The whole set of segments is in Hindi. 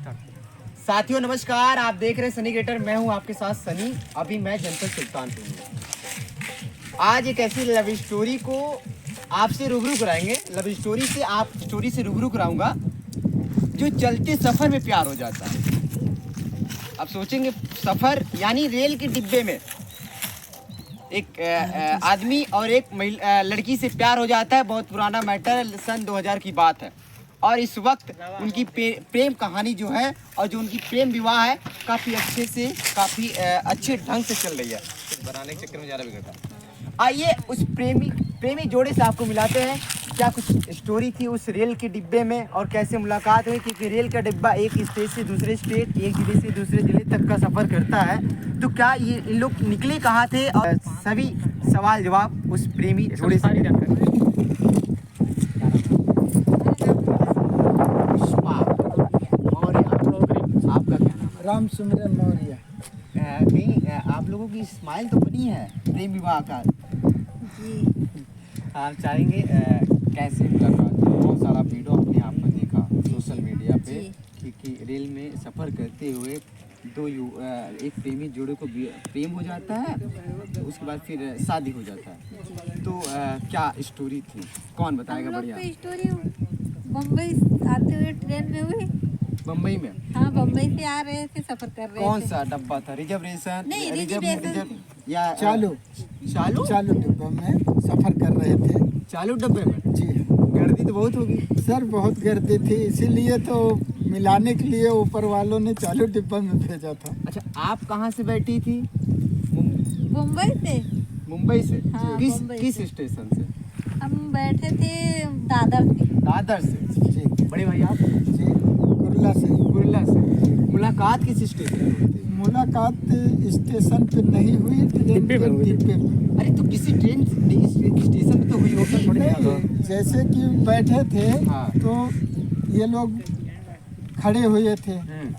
साथियों नमस्कार, आप देख रहे हैं सनी क्रिएटर। मैं हूं आपके साथ सनी। अभी मैं जनपद सुल्तानपुर में आज एक ऐसी लव स्टोरी को आपसे रूबरू कराएंगे। लव स्टोरी से स्टोरी से रूबरू कराऊंगा जो चलते सफर में प्यार हो जाता है। आप सोचेंगे सफर यानी रेल के डिब्बे में एक आदमी और एक लड़की से प्यार हो जाता है। बहुत पुराना मैटर, सन 2000 की बात है। और इस वक्त उनकी प्रेम कहानी जो है और जो उनकी प्रेम विवाह है काफ़ी अच्छे ढंग से चल रही है। बनाने के चक्कर में ज़्यादा बिगड़ता। आइए उस प्रेमी जोड़े से आपको मिलाते हैं। क्या कुछ स्टोरी थी उस रेल के डिब्बे में और कैसे मुलाकात हुई, क्योंकि रेल का डिब्बा एक स्टेट से दूसरे स्टेट, एक जिले से दूसरे जिले तक का सफ़र करता है। तो क्या ये इन लोग निकले कहाँ थे, और सभी सवाल जवाब उस प्रेमी जोड़े से। आपका क्या नाम है? राम सुमरन मौर्य। कहीं आप लोगों की स्माइल तो बनी है प्रेम विवाह का जी। आप चाहेंगे कैसे मुलाकात? बहुत सारा वीडियो अपने आप में देखा सोशल मीडिया पे कि रेल में सफ़र करते हुए एक प्रेमी जोड़े को प्रेम हो जाता है, तो उसके बाद फिर शादी हो जाता है। तो क्या स्टोरी थी, कौन बताएगा? बढ़िया स्टोरी बम्बई आते हुए ट्रेन में हुई। बम्बई में? हाँ, बम्बई से आ रहे थे, सफर कर रहे थे। कौन सा डब्बा था? रिजर्वेशन? नहीं, रिजर्व या चालू डिब्बा में सफर कर रहे थे। चालू डब्बे में? जी गर्दी तो बहुत होगी सर, बहुत गर्दी थी, इसीलिए तो मिलाने के लिए ऊपर वालों ने चालू डिब्बा में भेजा था। अच्छा, आप कहाँ से बैठी थी? मुंबई से। मुंबई से? हाँ, किस स्टेशन से? हम बैठे थे दादर से। दादर से? जी। बड़े भाई आप? जी, कुर्ला से। कुर्ला से। मुलाकात किस स्टेशन पे हुई थी? मुलाकात स्टेशन पे नहीं हुई, ट्रेन के डिब्बे में। अरे तो किसी ट्रेन स्टेशन पे तो हुई होगी थोड़ी। जैसे कि बैठे थे हाँ। तो ये लोग खड़े हुए थे,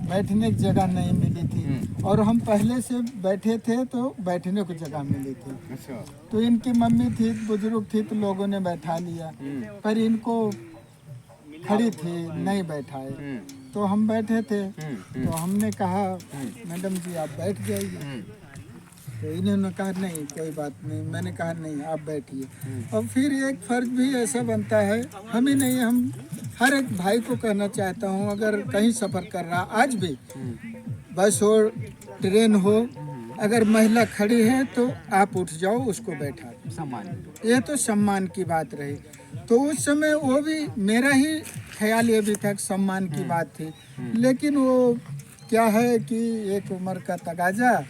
बैठने की जगह नहीं मिली थी, और हम पहले से बैठे थे तो बैठने को जगह मिली थी। अच्छा। तो इनकी मम्मी थी, बुजुर्ग थी, तो लोगों ने बैठा लिया, पर इनको खड़ी थी, नहीं बैठाए। तो हम बैठे थे, तो हमने कहा मैडम जी आप बैठ जाइए। तो इन्होंने कहा नहीं कोई बात नहीं। मैंने कहा नहीं आप बैठिए। और फिर एक फर्ज भी ऐसा बनता है, हम ही नहीं, हम हर एक भाई को कहना चाहता हूँ, अगर कहीं सफ़र कर रहा, आज भी बस हो ट्रेन हो, अगर महिला खड़ी है तो आप उठ जाओ, उसको बैठा दो। सम्मान, ये तो सम्मान की बात रही। तो उस समय वो भी मेरा ही ख्याल ये भी था कि सम्मान की बात थी, लेकिन वो क्या है कि एक उम्र का तगाजा,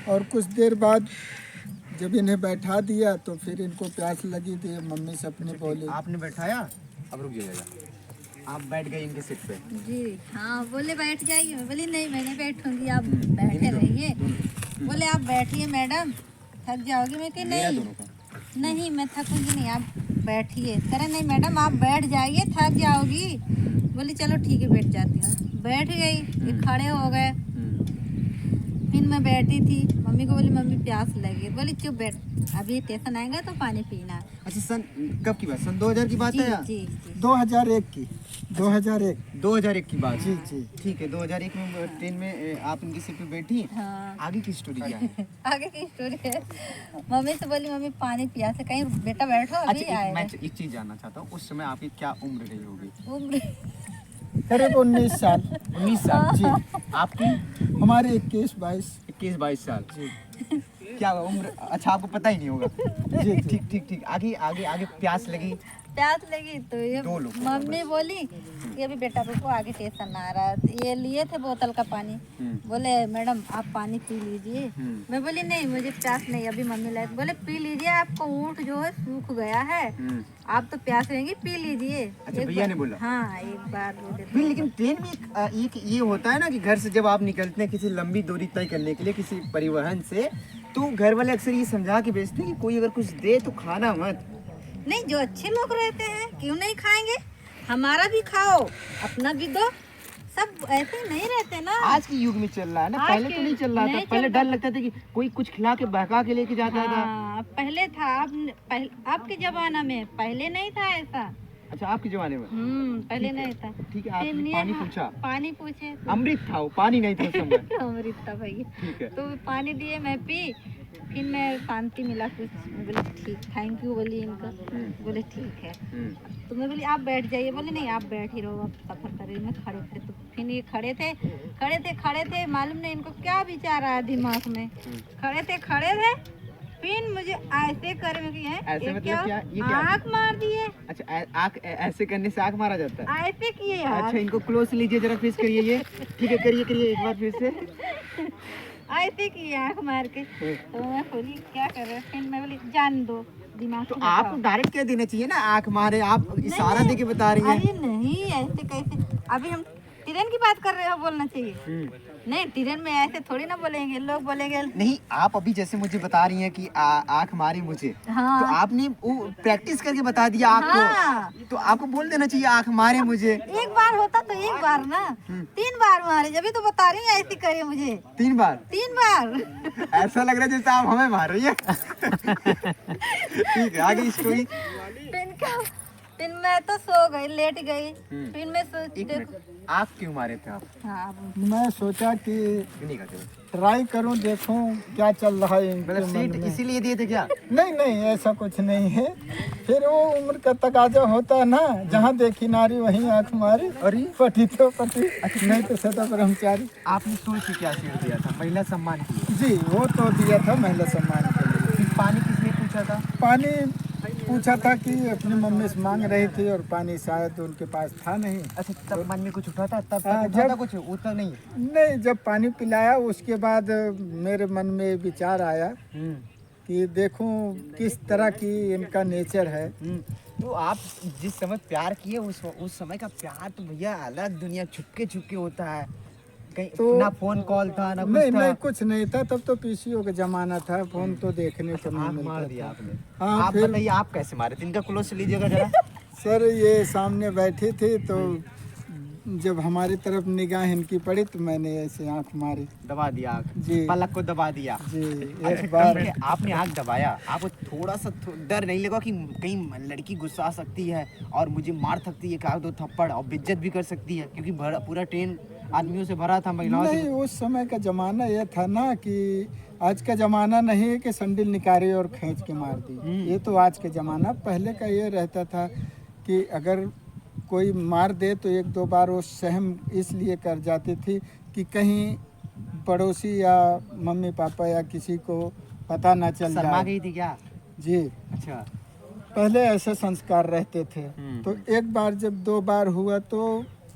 और कुछ देर बाद जब इन्हें बैठा दिया तो फिर इनको प्यास लगी थी। मम्मी से अपने बोली। आपने बैठाया? अब रुक जाइएगा, आप बैठ गए इनके सीट पे? जी हाँ, बोले बैठ जाइए। मैं बोली नहीं, मैं नहीं बैठूंगी, आप बैठे रहिए। बोले आप बैठिए मैडम, थक जाओगी। मैं कि नहीं मैं थकूंगी नहीं, आप बैठिए। करे नहीं मैडम आप बैठ जाइए, थक जाओगी। बोली चलो ठीक है बैठ जाती हूँ। बैठ गई, ये खड़े हो गए। फिर मैं बैठी थी, मम्मी को बोली मम्मी प्यास लगी। बोली चुप बैठ, अभी स्टेशन आएगा तो पानी पीना। अच्छा, सन कब की बात? सन 2000 की बात है या? जी 2001 की। 2001 की बात? जी जी। ठीक है, 2001 में ट्रेन में आप इनकी सीट पे बैठी। हाँ। आगे की स्टोरी क्या है? आगे की स्टोरी है, मम्मी से बोली मम्मी पानी पिया से, कहीं बेटा बैठो अभी अच्छा, आएगा। मैं एक चीज जानना चाहता हूँ, उस समय आपकी क्या उम्र रही होगी? उम्र करीब 19 साल। 19 साल? जी। आपकी? हमारे 21-22 साल। जी। क्या उम्र? अच्छा, आपको पता ही नहीं होगा। जी ठीक। आगे प्यास लगी तो ये मम्मी बोली कि अभी बेटा रुको, आगे स्टेशन आ रहा है। ये लिए थे बोतल का पानी। बोले मैडम आप पानी पी लीजिए। मैं बोली नहीं मुझे प्यास नहीं, अभी मम्मी लाए। बोले पी लीजिए, आपका ऊँट जो है सूख गया है, आप तो प्यास रहेंगी, पी लीजिए। अच्छा, भैया ने बोला? हाँ, एक बार फिर लेकिन ट्रेन में एक ये होता है ना कि घर से जब आप निकलते हैं किसी लंबी दूरी तय करने के लिए किसी परिवहन से, तो घर वाले अक्सर ये समझा के भेजते हैं कि कोई अगर कुछ दे तो खाना मत। नहीं, जो अच्छे लोग रहते हैं क्यों नहीं खाएंगे, हमारा भी खाओ, अपना भी दो। सब ऐसे नहीं रहते ना। आज के युग में चल रहा है ना, पहले तो नहीं चल रहा था। पहले डर लगता था कि कोई कुछ खिला के बहका के लेके जाता था। पहले था, आपके जमाना में पहले नहीं था ऐसा। अच्छा आपके जमाने में? पहले नहीं था। ठीक है, आपने पानी पूछा? पानी पूछे तो अमृत था वो, पानी नहीं था उस समय। अमृत था भैया। ठीक है। तो पानी दिए, मैं पी, फिर मैं शांति मिला कुछ। मैं बोली ठीक, थैंक यू बोली इनका। बोले ठीक है। तो मैं बोली आप बैठ जाइए। बोले नहीं आप बैठ ही रहो, आप सफर करिए। मैं खड़े थे, तो फिर ये खड़े थे, मालूम नहीं इनको क्या विचार आया दिमाग में। खड़े थे, फिर मुझे ऐसे करे में कि ऐसे मतलब क्या? ये क्या? आँख मार दिए। अच्छा आँख ऐसे करने से आँख मारा जाता है? ऐसे किए यार। अच्छा इनको क्लोज लीजिए जरा, फेस करिए ये। ठीक है, करिए एक बार फिर से। ऐसे किए आँख मार के। तो मैं बोली क्या कर रहे? फिर मैं बोली जान दो, दिमाग तो से आप हटाओ। डायरेक्ट क्या देना चाहिए ना, आँख मारे, आप इशारा नहीं, देके बता रही हैं। अरे नहीं ऐसे कैसे, अभी हम ट्रेन की बात कर रहे हो, बोलना चाहिए। नहीं ट्रेन में ऐसे थोड़ी ना बोलेंगे, लोग बोलेंगे। नहीं, आप अभी जैसे मुझे बता रही हैं कि आँख मारी मुझे, हाँ। तो आपने वो प्रैक्टिस करके बता दिया आपको। हाँ। तो आपको बोल देना चाहिए आँख मारे मुझे। एक बार होता तो एक बार ना, 3 बार मारे। जब भी तो बता रही हूँ ऐसे करे मुझे 3 बार? 3 बार। ऐसा लग रहा है जैसे आप हमें मार रही है। ठीक है, आगे स्टोरी। फिर मैं तो सो गई, लेट गई। फिर मैं एक मिनट, आप क्यों मारे थे आप? हाँ मैं सोचा कि नहीं करते? ट्राई करूं, देखूं क्या चल रहा है इनके मतलब मन सीट में। इसीलिए दिए थे क्या? नहीं ऐसा कुछ नहीं है। फिर वो उम्र का तकाजा होता है ना, जहाँ देखी नारी वहीं आंख मारी। अरे पति तो पति, नहीं तो सदा ब्रह्मचारी। आपने सोच के क्या सीट दिया था? महिला सम्मान के लिए? जी वो तो दिया था महिला सम्मान के लिए। फिर पानी किसने पूछा था? पानी पूछा था कि अपनी मम्मी से मांग रही थी, और पानी शायद उनके पास था नहीं। अच्छा तब मन में कुछ उठा था? तब हाँ, उठा था जब- कुछ उतना नहीं? नहीं, जब पानी पिलाया उसके बाद मेरे मन में विचार आया कि देखूं किस तरह की इनका नेचर है। तो आप जिस समय प्यार किए उस समय का प्यार तो भैया अलग दुनिया, छुपके होता है। कहीं तो- ना फोन कॉल था ना कुछ नहीं था? नहीं कुछ नहीं था, तब तो पीसीओ का जमाना था, फोन तो देखने को नहीं आँख मिलता मार था। दिया आपने। हाँ, आप फिर- बताइए आप कैसे मारे थे? इनका क्लोज लीजिएगा जरा। सर ये सामने बैठी थी, तो जब हमारी तरफ निगाह इनकी पड़ी तो मैंने ऐसे आंख मारी। दबा दिया आँख, जी। पलक को दबा दिया। जी अच्छा, एक बार। ठीक है, आपने आँख दबाया, आपको थोड़ा सा डर नहीं लगा कि कहीं लड़की गुस्सा सकती है और मुझे मार सकती है, का 2 थप्पड़, और बेइज्जत भी कर सकती है, क्योंकि पूरा ट्रेन आदमियों से भरा था, महिलाओं नहीं, से? उस समय का जमाना ये था ना कि आज का जमाना नहीं है कि संडिल निकाली और खींच के मार दी। ये तो आज के जमाना। पहले का ये रहता था कि अगर कोई मार दे तो 1-2 बार वो सहम इसलिए कर जाती थी कि कहीं पड़ोसी या मम्मी पापा या किसी को पता ना चल शर्मा जाए। गई थी क्या? जी, अच्छा। पहले ऐसे संस्कार रहते थे। तो एक बार जब 2 बार हुआ तो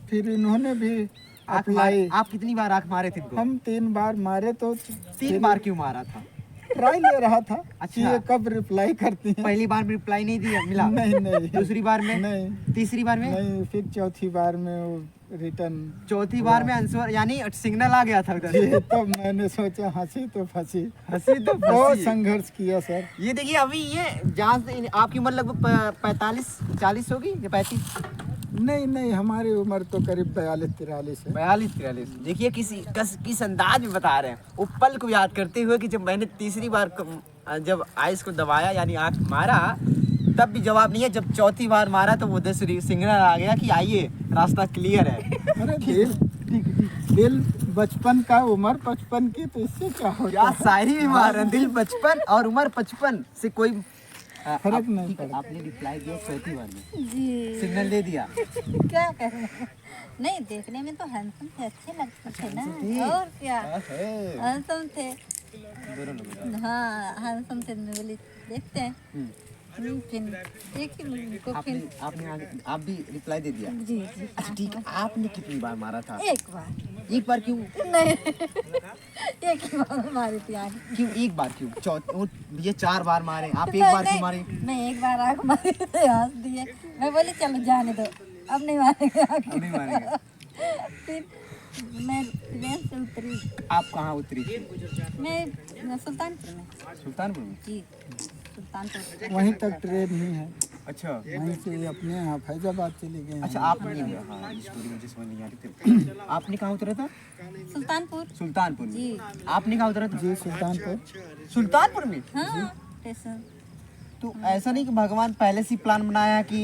फिर इन्होंने भी अप्लाई। आप कितनी बार आँख मारे थे इनको? हम 3 बार मारे, तो 3 बार क्यों मारा था? ट्राई ले रहा था कि अच्छा। ये कब रिप्लाई करती है। पहली बार में रिप्लाई नहीं दिया, मिला? नहीं दूसरी बार में? नहीं तीसरी बार में? नहीं, फिर चौथी बार में वो रिटर्न। चौथी बार में आंसर यानी सिग्नल आ गया था उधर जी, से। तब मैंने सोचा हंसी तो फंसी। हंसी तो बहुत फंसी। संघर्ष किया सर। ये देखिए अभी ये जहाँ से आपकी उम्र लगभग 45-40 होगी या 35? नहीं, हमारी उम्र तो करीब 42-43 है। 42-43। देखिए किस अंदाज में बता रहे हैं, वो पल को याद करते हुए कि जब मैंने तीसरी बार जब आइस को दबाया यानी आँख मारा, तब भी जवाब नहीं है। जब चौथी बार मारा तो वो सिग्नल आ गया कि आइए, रास्ता क्लियर है। अरे दिल बचपन का, उम्र 55 की, तो इससे क्या होता क्या है? शायरी भी मार रहे हैं, दिल 55 और उम्र 55 से कोई फर्क नहीं पड़ता। आपने रिप्लाई दिया चौथी बार में, जी। सिग्नल दे दिया। क्या करें? नहीं देखने में तो हैंडसम थे, अच्छे लगते थे ना। और क्या, हैंडसम थे। दोनों लोग। हाँ हैंडसम थे। मैं बोली देखते हैं। फिर देखिए उनको। फिर आप भी रिप्लाई दे दिया? जी जी। अच्छा ठीक है, आपने कितनी बार मारा था? एक बार। एक बार क्यों? नहीं एक ही बार मारी थी आँख। क्यों एक बार क्यों? ये 4 बार मारे, आप एक बार क्यों मारे? मैं एक बार आँख मारी तो हंस दिए। मैं बोली चलो जाने दो, अब नहीं मारेंगे आँख। अब नहीं मारेंगे। फिर मैं ट्रेन से उतरी। आप कहाँ उतरी थी? मैं सुल्तानपुर में। सुल्तानपुर में? जी सुल्तानपुर। वहीं तक ट्रेन ही है, अच्छा। वहीं से अपने यहाँ फैजाबाद चले गए। अच्छा आपने, हाँ स्टोरी मुझे समझ नहीं आ रही थी। आपने कहाँ उतरा था? सुल्तानपुर। सुल्तानपुर में। जी। आपने कहाँ उतरा था? जी सुल्तानपुर। सुल्तानपुर में? हाँ स्टेशन। तो ऐसा नहीं कि भगवान पहले से प्लान बनाया कि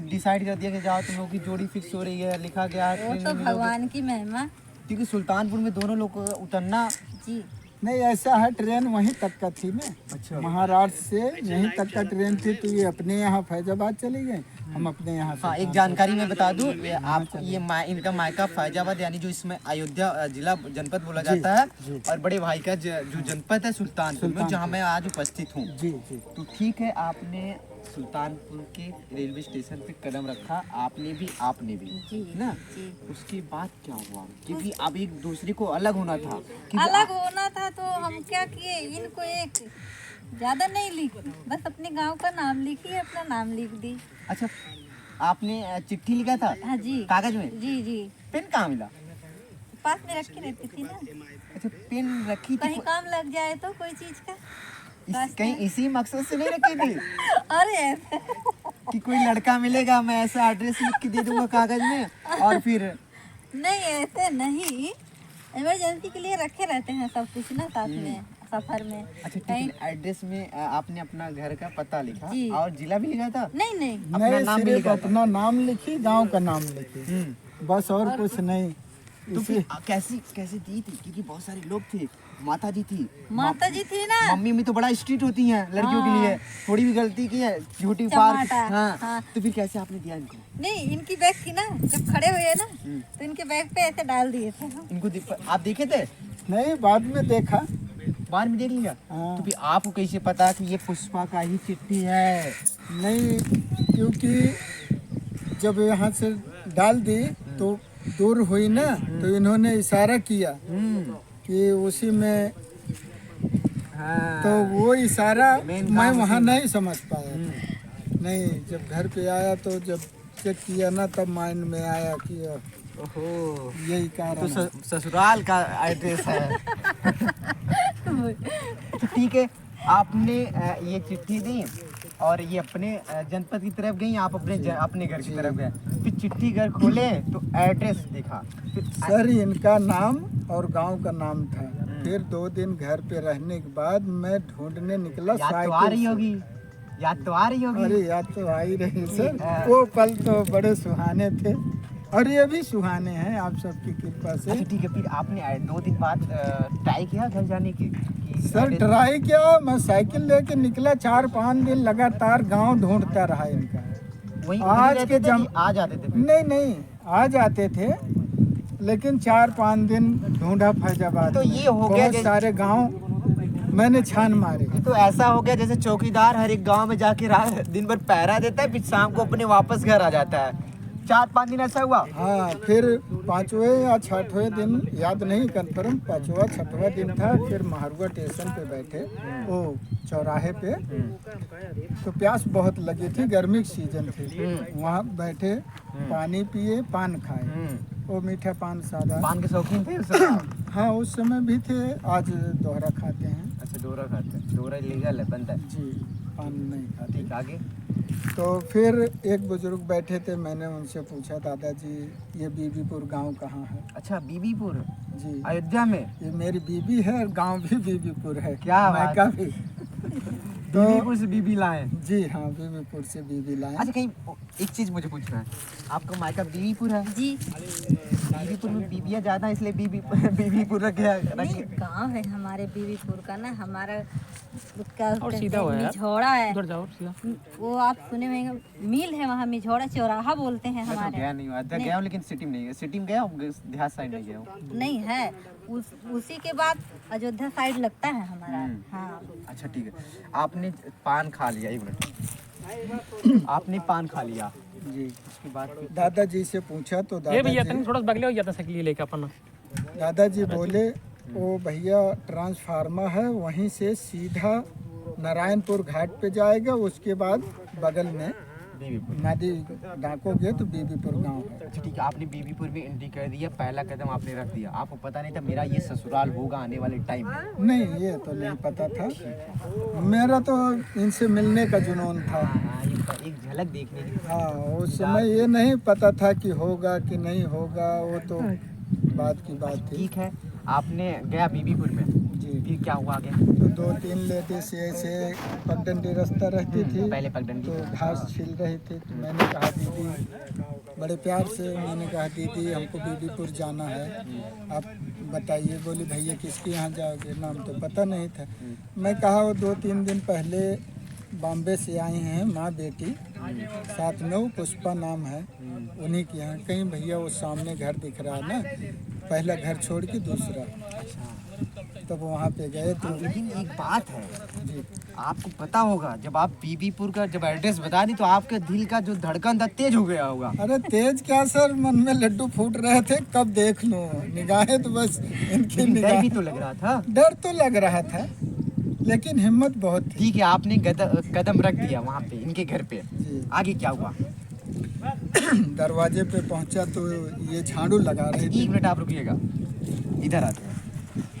डिसाइड कर दिया कि जाओ तुम लोग की जोड़ी फिक्स हो रही है, लिखा गया है वो ट्रेन तो में मिलोगे। भगवान की महिमा क्योंकि सुल्तानपुर में दोनों लोग को उतरना। जी। नहीं, ऐसा है, ट्रेन वहीं तक का थी ना। अच्छा। महाराष्ट्र से यहीं तक का ट्रेन थी, तो ये अपने यहाँ फैजाबाद चले गए, हम अपने यहाँ हाँ, एक जानकारी मैं बता दूं, ये आपको ये इनका मायका फैजाबाद, यानी जो इसमें अयोध्या जिला जनपद बोला जाता है, और बड़े भाई का जो जनपद है सुल्तानपुर में, जहाँ मैं आज उपस्थित हूँ। जी जी। तो ठीक है, आपने सुल्तानपुर के रेलवे स्टेशन पे कदम रखा, आपने भी जी ना। जी। उसके बाद क्या हुआ? क्योंकि अब एक दूसरे को अलग होना था। अलग होना था तो हम क्या किए, इनको एक ज्यादा नहीं लिखी, बस अपने गांव का नाम लिखी, अपना नाम लिख दी। अच्छा, आपने चिट्ठी लिखा था हाँ जी। कागज में? जी जी। पेन कहाँ मिला? पास में रखी रहती थी ना, अच्छा, पेन रखी थी कहीं काम लग जाए तो कोई चीज का। कहीं इसी मकसद से नहीं रखी थी अरे ऐसे कि कोई लड़का मिलेगा, मैं ऐसा एड्रेस लिख के दे दूंगा कागज में, और फिर नहीं, ऐसे नहीं, इमरजेंसी के लिए रखे रहते हैं सब कुछ ना साथ में सफर में। अच्छा ठीक है, एड्रेस में आपने अपना घर का पता लिखा जी। और जिला भी लिखा था? नहीं नहीं, अपना नहीं, नाम भी सिर्फ लिखा था? अपना नाम लिखी, गांव का नाम लिखी, बस, और कुछ नहीं। तो फिर कैसी कैसे दी थी? क्योंकि बहुत सारे लोग थे, माता जी थी, माता जी थी ना। मम्मी में तो बड़ा स्ट्रिक्ट होती हैं लड़कियों के लिए, थोड़ी भी गलती की है झूठी पार। टमाटर, हाँ। हाँ। तो फिर कैसे आपने दिया इनको? नहीं, इनकी बैग थी ना, जब खड़े हुए ना तो इनके बैग पे ऐसे डाल दिए थे हम। इनको आप देखे थे? नहीं, बाद में देखा। बाद में देख लिया? हाँ। तो फिर आपको कैसे पता कि ये पुष्पा का ही चिट्ठी है? नहीं, क्योंकि जब यहाँ से डाल दी तो दूर हुई ना, तो इन्होंने इशारा किया कि उसी में, हाँ। तो वो इशारा मेन मैं काम वहाँ उसी में। नहीं समझ पाया था। नहीं, जब घर पे आया तो जब चेक किया ना, तब माइंड में आया कि ओहो, यही तो कारण है। ससुराल का एड्रेस है। तो ठीक है, आपने ये चिट्ठी दी और ये अपने जनपद की तरफ गई, आप अपने घर की तरफ गए, फिर चिट्ठी घर खोले तो एड्रेस देखा, फिर सर, इनका नाम और गांव का नाम था। फिर 2 दिन घर पे रहने के बाद मैं ढूंढने निकला याद तो आ साइकिल रही से। होगी, याद तो आ रही होगी। अरे याद तो आ ही रही सर, वो पल तो बड़े सुहाने थे, और ये भी सुहाने हैं आप सबकी कृपा से। अच्छा ठीक है, फिर आपने 2 दिन बाद ट्राई किया घर जाने की? सर, ट्राई किया, मैं साइकिल लेके निकला, 4-5 दिन लगातार गांव ढूंढता रहा इनका। वहीं आज रहते के थे जम कि आ जाते थे? नहीं नहीं, आ जाते थे, लेकिन 4-5 दिन ढूंढा फैजाबाद तो में। ये हो गया बहुत जैसे- सारे गांव मैंने छान मारे। तो ऐसा हो गया जैसे चौकीदार हर एक गांव में जाके दिन भर पहरा देता है, फिर शाम को अपने वापस घर आ जाता है। 4-5 दिन ऐसा हुआ? हाँ, फिर 5वें या 6वें दिन, याद नहीं कन्फर्म, 5वां 6वां दिन था। फिर महारुआ स्टेशन पे बैठे, वो चौराहे पे, तो प्यास बहुत लगी थी, गर्मी की सीजन थी। वहाँ बैठे, पानी पिए, पान खाए, वो मीठा पान सादा। पान के शौकीन थे उस समय? हाँ, उस समय भी थे, आज दोहरा खाते हैं। अच्छा, डोरा खाते हैं? डोरा लीगल है, बंद है? जी, पान नहीं खाते। ठीक, आगे? तो फिर एक बुजुर्ग बैठे थे, मैंने उनसे पूछा, दादाजी ये बीबीपुर गांव कहाँ है? अच्छा, बीबीपुर जी, अयोध्या में? ये मेरी बीबी है और गांव भी बीबीपुर है। क्या बात मायका भी। बीबीपुर से बीबी लाए? जी हाँ, बीबीपुर से बीबी लाए। अच्छा, कहीं एक चीज मुझे पूछना है, आपका मायका बीबीपुर है? जी। बीबीपुर में बीबियाँ ज्यादा, इसलिए बीबीपुर रखे? नहीं, गांव है हमारे बीबीपुर का ना, हमारा उसका मिझौड़ा है। वो आप सुने होंगे, मिल है वहाँ, मिझौड़ा चौराहा बोलते हैं मैं तो हमारे। गया नहीं हूँ, अयोध्या गया हूँ लेकिन सिटी में नहीं गया। सिटी में गया हूँ, देहात साइड नहीं गया हूँ। नहीं है, उसी के बाद अयोध्या साइड लगता है हमारा। हाँ। अच्छा ठीक है, आपने पान खा लिया, एक मिनट, आपने पान खा लिया जी, उसके बाद फिर- दादाजी से पूछा तो थोड़ा बगले हो जाता साइकिल लेके अपन। दादाजी बोले, वो भैया ट्रांसफार्मर है, वहीं से सीधा नारायणपुर घाट पे जाएगा, उसके बाद बगल में बीबीपुर। नदी डाकोगे तो बीबीपुर गांव है। अच्छा ठीक है, आपने बीबीपुर भी एंट्री कर दिया, पहला कदम आपने रख दिया, आपको पता नहीं था मेरा ये ससुराल होगा आने वाले टाइम में? नहीं, ये तो नहीं पता था, मेरा तो इनसे मिलने का जुनून था। हाँ, ये एक झलक देखने की। हाँ, उस समय ये नहीं पता था कि होगा कि नहीं होगा, वो तो बाद की बात थी। ठीक है, आपने गया बीबीपुर में, जी। फिर क्या हुआ आगे? तो 2-3 लेडीज ऐसे पगडंडी रास्ता रहती थी, पहले पगडंडी। तो घास छील रही थी। तो मैंने कहा दीदी, बड़े प्यार से मैंने कहा दीदी हमको बीबीपुर जाना है, आप बताइए। बोली भैया किसके यहाँ जाओगे, नाम तो पता नहीं था। मैं कहा वो 2-3 दिन पहले बॉम्बे से आई हैं माँ बेटी, साथ में वो पुष्पा नाम है, उन्हीं के यहाँ। कहीं भैया वो सामने घर दिख रहा है ना, पहला घर छोड़ के दूसरा, तब वहाँ पे गए तो लेकिन एक बात है जी। आपको पता होगा, जब आप बीबीपुर का जब एड्रेस बता दी तो आपके दिल का जो धड़कन था तेज हो गया होगा। अरे तेज क्या सर, मन में लड्डू फूट रहे थे, कब देख लूं। निगाहें तो बस इनकी लेकिन डर निगाह। भी तो लग रहा था। डर तो लग रहा था, लेकिन हिम्मत बहुत थी। ठीक है, आपने कदम रख दिया वहाँ पे इनके घर पे, जी। आगे क्या हुआ? दरवाजे पे पहुंचा तो ये झाड़ू लगा रहे थे। 1 मिनट आप रुकिएगा, इधर आते हैं।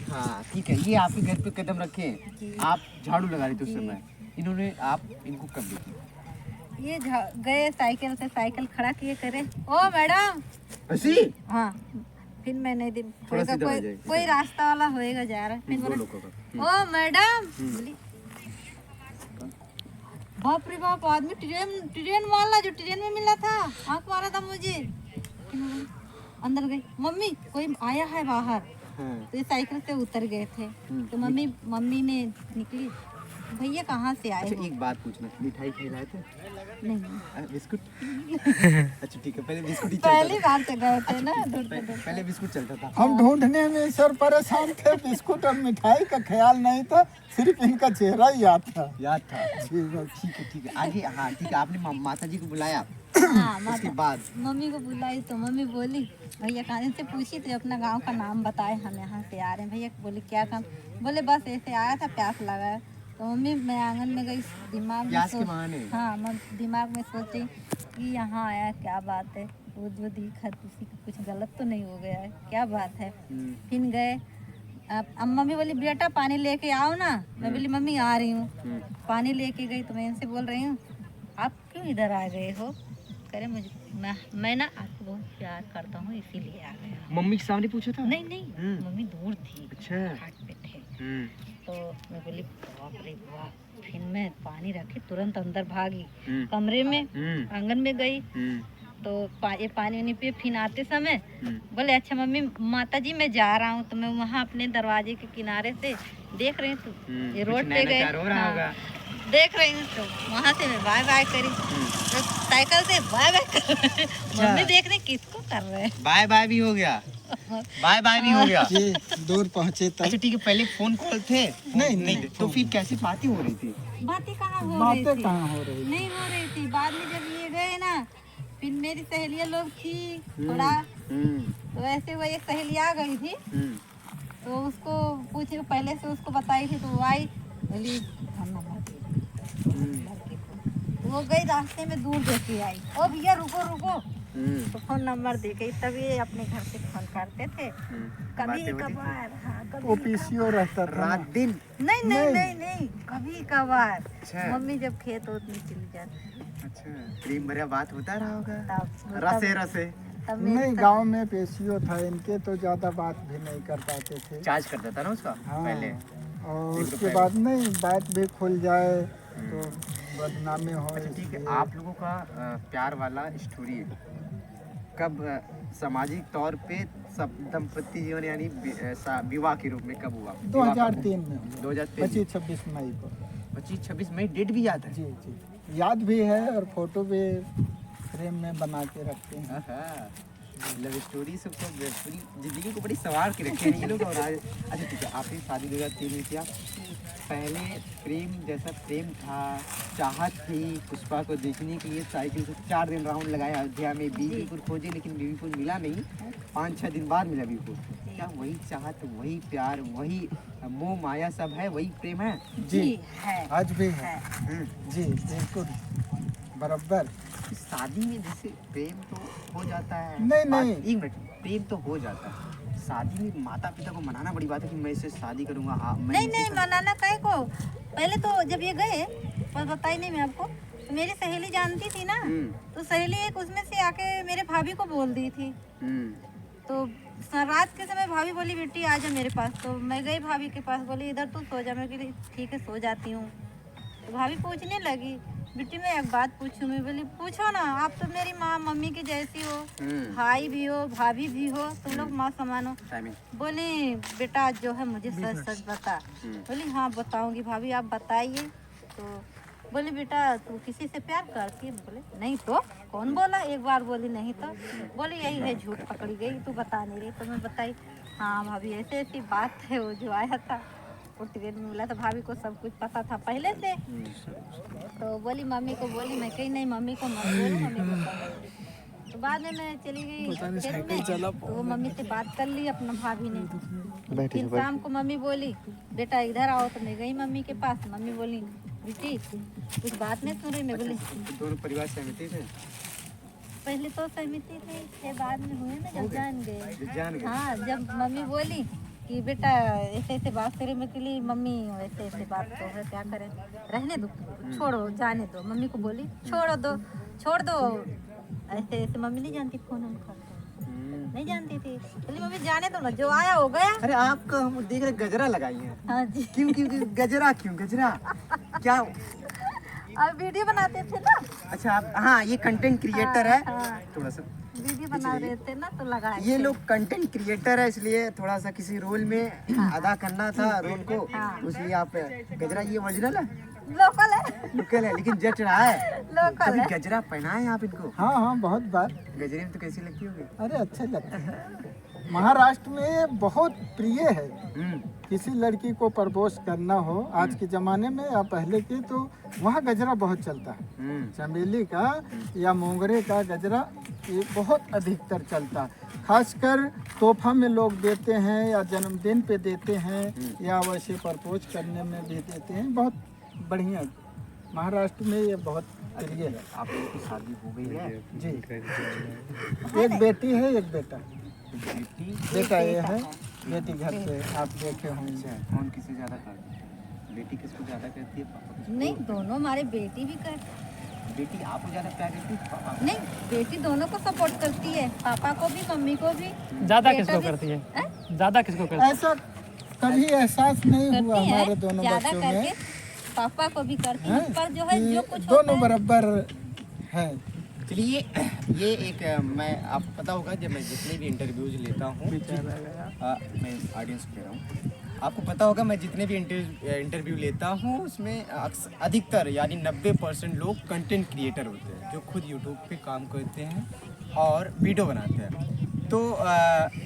हाँ ठीक है, ये आपके घर पे कदम रखे, आप झाड़ू लगा रही थी उस समय, इन्होंने आप इनको कब देखी? ये गए साइकिल से, साइकिल खड़ा किए करे, ओ मैडम। ऐसी? हाँ, फिर मैंने दिन थोड़ा सा इधर आ जाइए। कोई रास्ता वाला होएगा जा रहा है, फिर बोला ओ मैडम। बोली बाप रे बाप, आदमी ट्रेन वाला जो ट्रेन में मिला था, आंख मारा था मुझे। फिर मैं बोली, अंदर गई, मम्मी कोई आया है बाहर। तो ये साइकिल से उतर गए थे, तो मम्मी ने निकली, भैया कहाँ से आए अच्छा हो? एक बात पूछना, मिठाई खिलाए थे? नहीं, बिस्कुट? अच्छा ठीक है, पहले बिस्कुट ही पहली चलता बार से गए थे ना, था। दूर दूर। पहले बिस्कुट चलता था। हम ढूंढने में सर परेशान थे, बिस्कुट और मिठाई का ख्याल नहीं था, सिर्फ इनका चेहरा ही याद था। याद था। जी बस। ठीक है आगे। हाँ ठीक है, आपने माता जी को बुलाया, हाँ, उसके बाद मम्मी को बुलाई तो मम्मी बोली भैया कहाँ से पूछी तो अपना गांव का नाम बताए, हम यहाँ से आ रहे हैं। भैया बोले क्या काम? बोले बस ऐसे आया था, प्यास लगा है। तो मम्मी मैं आंगन में गई, दिमाग में प्यास के बहाने? हाँ, मैं दिमाग में सोची कि यहाँ आया क्या बात है, वो जो दिखा किसी का कुछ गलत तो नहीं हो गया है, क्या बात है। फिर गए, अब मम्मी बोली बेटा पानी लेके आओ ना। मैं बोली मम्मी आ रही हूँ। पानी लेके गई तो मैं इनसे बोल रही हूँ आप क्यों इधर आ गए हो? करे मुझे मैं ना आपको बहुत प्यार करता हूँ इसीलिए आ गया। मम्मी के सामने पूछा था? नहीं, मम्मी दूर थी, अच्छा। घाट पे थे। तो मैं बोली बाप रे बाप। फिर मैं पानी रखी, तुरंत अंदर भागी, कमरे में आंगन में गई। तो ये पानी वानी पिए। फिर आते समय बोले अच्छा मम्मी माता जी मैं जा रहा हूँ। तो मैं वहाँ अपने दरवाजे के किनारे से देख रही हूँ, तो ये रोड पे गए, हाँ, देख रही हूँ। तो वहाँ से मैं बाय बाय करी, तो साइकिल से बाय बाय कर रहे हैं। मम्मी देख रहे किसको कर रहे हैं। बाय बाय भी हो गया, बाय बाय भी हो गया। जी दूर पहुंचे तब। अच्छा ठीक है, पहले फोन कॉल थे? नहीं तो फिर कैसे बातें हो रही थी? बातें कहाँ हो रही बातें थी? कहाँ हो रही? नहीं हो रही थी। बाद में जब ये गए ना, फिर मेरी सहेलियाँ लोग थी थोड़ा, तो ऐसे वो एक सहेली आ गई थी, तो उसको पूछे, पहले से उसको बताई थी, तो वो आई, बोली हम नंबर दे लड़के को। तो वो गई, रास्ते में दूर देख के आई, ओ भैया रुको रुको। तो फोन नंबर दे गई, तब ये अपने घर से फोन करते थे कभी कभार। हाँ, वो कभी पीसीओ रहता था रात ना। दिन? नहीं, कभी कभार। अच्छा। मम्मी जब खेत उत में चली जाती, अच्छा, प्रेम भरा बात होता रहा होगा, तब रसे रसे। तब नहीं, गांव में पीसीओ था इनके, तो ज्यादा बात भी नहीं कर पाते थे। चार्ज करता था ना उसका हाँ। पहले। और उसके बाद नहीं, बात भी खुल जाए तो बदनामी हो। अच्छा ठीक है, आप लोगों का प्यार वाला स्टोरी कब सामाजिक तौर पे सब दंपति जीवन यानी विवाह के रूप में कब हुआ? 2003 में 2003 25-26 मई को। 25-26 मई डेट भी याद है? जी याद भी है, और फोटो भी फ्रेम में बना के रखते हैं। लव स्टोरी सब पूरी जिंदगी को बड़ी सवार के रखे हैं ये लोग। और आज अच्छा ठीक है, आपने शादी 2003 में किया, पहले प्रेम जैसा प्रेम था, चाहत थी पुष्पा को देखने के लिए, साइकिल से 4 दिन राउंड लगाया अयोध्या में, बीबीपुर खोजे लेकिन बीबीपुर मिला नहीं, 5-6 दिन बाद मिला बीबीपुर। क्या वही चाहत, वही प्यार, वही मोह माया सब है, वही प्रेम है? जी है, आज भी है। जी बिल्कुल बराबर। शादी में जैसे प्रेम तो हो जाता है, नहीं। एक मिनट, प्रेम तो हो जाता है, शादी में माता पिता को मनाना बड़ी बात है कि मैं इससे शादी करूंगा। हाँ, मैं नहीं इनसे नहीं मनाना काहे को। पहले तो जब ये गए, पर बताई नहीं मैं आपको, तो मेरी सहेली जानती थी ना, तो सहेली एक उसमें से आके मेरे भाभी को बोल दी थी। तो रात के समय भाभी बोली बेटी आ जा मेरे पास, तो मैं गई भाभी के पास, बोली इधर तू सो जा। मैं बोली ठीक है सो जाती हूँ। तो भाभी पूछने लगी बेटी मैं एक बात पूछूं। मैं बोली पूछो ना, आप तो मेरी माँ मम्मी की जैसी हो, भाई भी हो भाभी भी हो, तुम लोग माँ समान हो। बोली बेटा जो है मुझे सच सच बता। बोली हाँ बताऊंगी भाभी, आप बताइए। तो बोली बेटा तू किसी से प्यार करती है? बोले नहीं तो। कौन बोला? एक बार बोली नहीं तो। बोली यही है झूठ पकड़ी गई, तू बता नहीं रही। तो मैं बताई हाँ भाभी ऐसे ऐसी बात है। वो जो आया था वो ट्रेन में मिला था, भाभी को सब कुछ पता था पहले से। तो बोली मम्मी को, बोली मैं कहीं नहीं मम्मी को मत बोलो, मम्मी को बोलो। तो बाद में मैं चली गई खेत में, तो वो मम्मी से बात कर ली अपना भाभी ने। फिर शाम को मम्मी बोली बेटा इधर आओ। तो मैं गई मम्मी के पास। मम्मी बोली बेटी कुछ बात नहीं सुन रही? मैं बोली दोनों परिवार सहमति थे? पहले तो सहमति थी, फिर बाद में हुए ना जब जान गए। गए। हाँ जब मम्मी बोली कि बेटा ऐसे ऐसे बात करे, मैं के लिए मम्मी ऐसे ऐसे बात तो है क्या करें, रहने दो छोड़ो जाने दो। मम्मी को बोली छोड़ दो ऐसे ऐसे। मम्मी नहीं जानती फोन हम करते, नहीं जानती थी। बोली मम्मी जाने दो ना, जो आया हो गया। अरे आपका हम देख रहे गजरा लगाई है। हाँ जी क्यों गजरा क्या? अब वीडियो बनाते थे ना। अच्छा आप, हाँ ये कंटेंट क्रिएटर है। हाँ, थोड़ा सा वीडियो बना रहे थे ना तो लगाए ये थे। लोग कंटेंट क्रिएटर है, इसलिए थोड़ा सा किसी रोल में अदा करना था रोल को, इसलिए आप गजरा। ये ओरिजिनल है लोकल है, लोकल है लेकिन जच रहा है। लोकल कभी है। गजरा पहनाए हैं आप इनको? हाँ बहुत बार। गजरे में तो कैसी लगती होगी? अरे अच्छे लगते हैं। महाराष्ट्र में ये बहुत प्रिय है। किसी लड़की को प्रपोज करना हो आज के ज़माने में या पहले के, तो वहाँ गजरा बहुत चलता है। चमेली का या मोगरे का गजरा ये बहुत अधिकतर चलता है। खासकर तोहफा में लोग देते हैं या जन्मदिन पे देते हैं या वैसे प्रपोज करने में भी देते हैं। बहुत बढ़िया, महाराष्ट्र में ये बहुत प्रिय है। आप लोगों की शादी हो गई है? जी, एक बेटी है एक बेटा। बेटा ये है, बेटी घर पे आप देखे होंगे। कौन किसे ज्यादा करती है? बेटी किसको ज्यादा करती है? पापा किसको? नहीं दोनों, हमारे बेटी भी कर, बेटी आपको ज्यादा प्यार करती है? पापा को? नहीं बेटी दोनों को सपोर्ट करती है, पापा को भी मम्मी को भी। ज्यादा बेटा किसको भी- करती है? हैं? ज्यादा किसको करती है? ऐसा कभी एहसास नहीं हुआ करती है हमारे दोनों ज्यादा बच्चों करके, में पापा को भी करती है, हैं पर जो है जो कि कुछ होता दोनों है। बराबर है। चलिए ये एक मैं आपको पता होगा जब मैं जितने भी इंटरव्यूज लेता हूँ, मैं ऑडियंस को कह रहा हूँ, आपको पता होगा मैं जितने भी इंटरव्यू लेता हूँ उसमें अधिकतर यानी 90% लोग कंटेंट क्रिएटर होते हैं जो खुद यूट्यूब पे काम करते हैं और वीडियो बनाते हैं। तो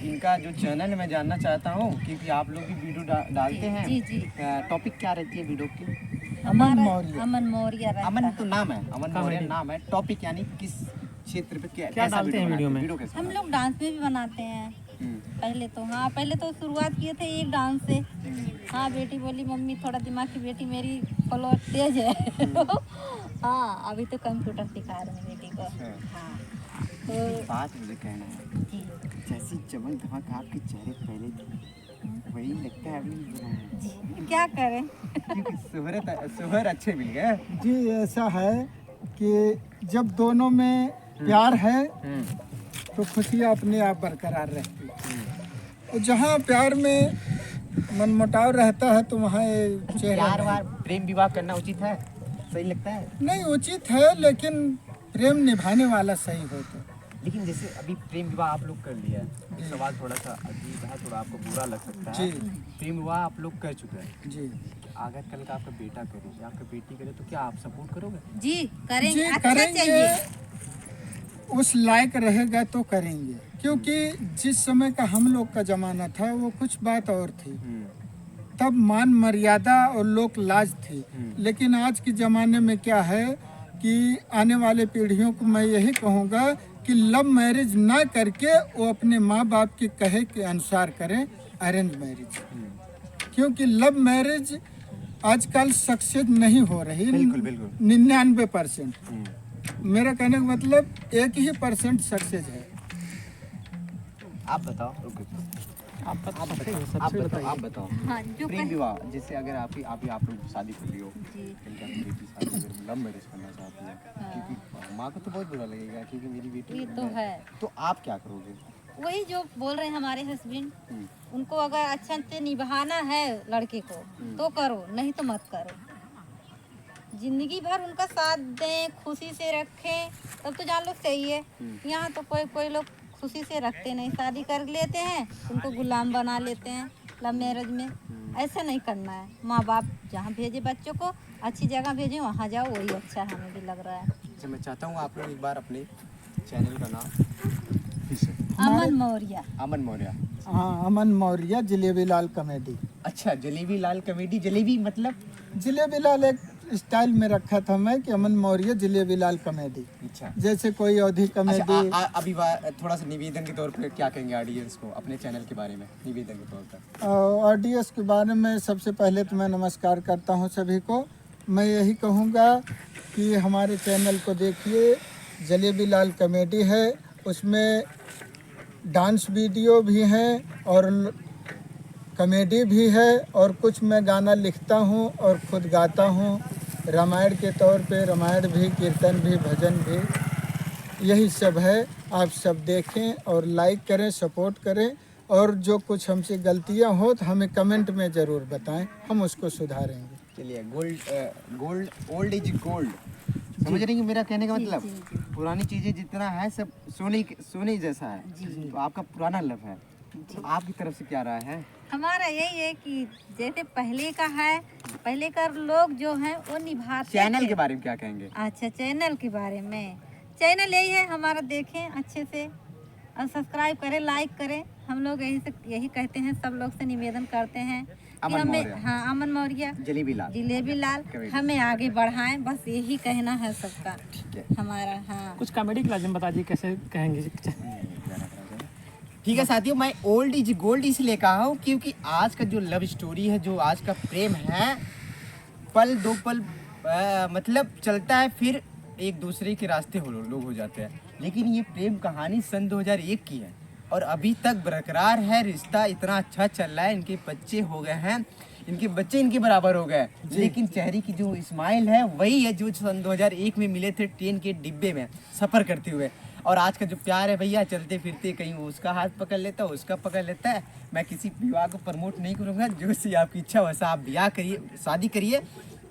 इनका जो चैनल है मैं जानना चाहता हूँ क्योंकि आप लोग भी वीडियो डालते हैं। जी जी। टॉपिक क्या रहती है वीडियो की? अमन मौर्य। अमन मौर्य रहता अमन है। तो नाम है, अमन मौर्य नाम है। टॉपिक यानी किस क्षेत्र पे क्या क्या कैसा डालते हैं वीडियो में? वीडियो कैसा? हम लोग डांस में भी बनाते हैं। पहले तो शुरुआत किए थे एक डांस से। हाँ बेटी बोली मम्मी थोड़ा दिमाग की बेटी मेरी फॉलो तेज है। हाँ अभी तो कंप्यूटर सिखा रहे हैं बेटी को। हाँ तो बात मुझे कहना है, जी जैसी चमक धमक आपके चेहरे पे पहले थी वही लगता है अभी। जी क्या करें। क्योंकि शोहर अच्छे मिल गए। जी ऐसा है कि जब दोनों में प्यार है तो खुशियाँ अपने आप बरकरार रहती है। और जहाँ प्यार में मनमुटाव रहता है तो वहाँ ये चेहरा प्यार नहीं। वार प्रेम विवाह करना उचित है? सही लगता है? नहीं उचित है, लेकिन प्रेम निभाने वाला सही हो तो। लेकिन जैसे अभी प्रेम विवाह आप लोग कर लिया है, ये सवाल थोड़ा सा अजीब है, थोड़ा आपको बुरा लग सकता है। जी। प्रेम विवाह आप लोग कर चुके हैं, जी अगर कल का आपका बेटा करे या आपका बेटी करे तो क्या आप सपोर्ट करोगे? जी करेंगे, जी अच्छा करेंगे, चाहिए। उस लायक रहेगा तो करेंगे। क्योंकि जिस समय का हम लोग का जमाना था वो कुछ बात और थी। तब मान मर्यादा और लोक लाज थी। लेकिन आज के ज़माने में क्या है कि आने वाले पीढ़ियों को मैं यही कहूँगा कि लव मैरिज ना करके वो अपने माँ बाप के कहे के अनुसार करें अरेंज मैरिज। क्योंकि लव मैरिज आजकल सक्सेस नहीं हो रही। बिल्कुल, बिल्कुल। 99%। मेरा कहने का मतलब 1% सक्सेस है। आप बताओ। आप बताओ आप बताओ। हाँ जो प्रेम विवाह जैसे अगर आप लोग शादी कर लियो, जी कल की आपकी बेटी शादी अगर लव मैरिज करना चाहती है, क्योंकि माँ को तो बहुत बुरा लगेगा क्योंकि मेरी बेटी ये तो है। तो आप क्या करोगे? वही जो बोल रहे हैं हमारे हस्बैंड, उनको अगर अच्छा से निभाना है लड़के को तो करो, नहीं तो मत करो। जिंदगी भर उनका साथ दें, खुशी से रखें, तब तो जान लो सही है। यहाँ तो कोई लोग खुशी से रखते नहीं, शादी कर लेते हैं, उनको गुलाम बना लेते हैं लव मैरिज में। ऐसा नहीं करना है। माँ बाप जहाँ भेजे बच्चों को, अच्छी जगह भेजें, वहाँ जाओ, वही अच्छा है, हमें भी लग रहा है। अच्छा, मैं चाहता हूँ आप लोग एक बार अपने चैनल का नाम फिर से। अमन मौर्य। अमन मौर्य। हाँ, अमन मौर्य जलेबी लाल कॉमेडी। अच्छा, जलेबी लाल कॉमेडी। जलेबी मतलब? जलेबी लाल एक स्टाइल में रखा था मैं कि अमन मौर्य जलेबी लाल कॉमेडी। अच्छा, जैसे कोई अवधि कॉमेडी। अच्छा, अभी थोड़ा सा निवेदन के तौर पे क्या कहेंगे ऑडियंस को अपने चैनल के बारे में, निवेदन के तौर पर? ऑडियंस के बारे में सबसे पहले तो मैं नमस्कार करता हूं सभी को। मैं यही कहूंगा कि हमारे चैनल को देखिए, जलेबी लाल कॉमेडी है, उसमें डांस वीडियो भी हैं और कॉमेडी भी है, और कुछ मैं गाना लिखता हूं और खुद गाता हूं, रामायण के तौर पे, रामायण भी, कीर्तन भी, भजन भी, यही सब है। आप सब देखें और लाइक करें, सपोर्ट करें, और जो कुछ हमसे गलतियां हो तो हमें कमेंट में ज़रूर बताएं, हम उसको सुधारेंगे। चलिए, गोल्ड ओल्ड इज गोल्ड, समझ रही हैं मेरा कहने का मतलब? पुरानी चीजें जितना है सब सोने जैसा है। तो आपका पुराना लव है, तो आपकी तरफ से क्या राय है? हमारा यही है कि जैसे पहले का है, पहले का लोग जो हैं वो निभाते चैनल थे। के बारे में क्या कहेंगे? अच्छा, चैनल के बारे में, चैनल यही है हमारा, देखें अच्छे से और सब्सक्राइब करें, लाइक करें। हम लोग यही कहते हैं, सब लोग से निवेदन करते हैं कि अमन हमें, मौर्य। हाँ, अमन मौर्य जलेबी लाल। जिलेबी लाल, कॉमेडी। हमें आगे बढ़ाएं, बस यही कहना है सबका। ठीक है। हमारा, हाँ। कुछ कॉमेडी के लाजिम बता दीजिए, कैसे कहेंगे? ठीक है साथियों, मैं ओल्ड इज गोल्ड इसलिए कहा हूँ क्योंकि आज का जो लव स्टोरी है, जो आज का प्रेम है, पल दो पल मतलब चलता है, फिर एक दूसरे के रास्ते लोग हो जाते हैं। लेकिन ये प्रेम कहानी सन 2001 की है और अभी तक बरकरार है। रिश्ता इतना अच्छा चल रहा है, इनके बच्चे हो गए हैं, इनके बच्चे इनके बराबर हो गए, लेकिन चेहरे की जो स्माइल है वही है जो सन 2001 में मिले थे ट्रेन के डिब्बे में सफ़र करते हुए। और आज का जो प्यार है भैया, चलते फिरते कहीं वो उसका हाथ पकड़ लेता है, उसका पकड़ लेता है। मैं किसी विवाह को प्रमोट नहीं करूँगा, जो सी आपकी इच्छा वैसा आप ब्याह करिए, शादी करिए,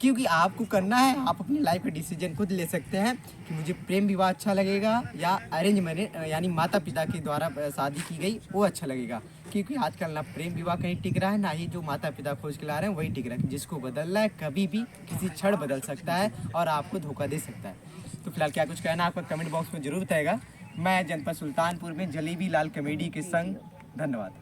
क्योंकि आपको करना है। आप अपनी लाइफ का डिसीजन खुद ले सकते हैं कि मुझे प्रेम विवाह अच्छा लगेगा या अरेंज मैरिज, यानी माता पिता के द्वारा शादी की गई वो अच्छा लगेगा। क्योंकि आजकल ना प्रेम विवाह कहीं टिक रहा है, ना ही जो माता पिता खोज के ला रहे हैं वही टिक रहा है। जिसको बदलना है कभी भी किसी क्षण बदल सकता है और आपको धोखा दे सकता है। तो फिलहाल क्या कुछ कहना आपका कमेंट बॉक्स में जरूर बताएगा। मैं जनपद सुल्तानपुर में जलेबी लाल कॉमेडी के संग, धन्यवाद।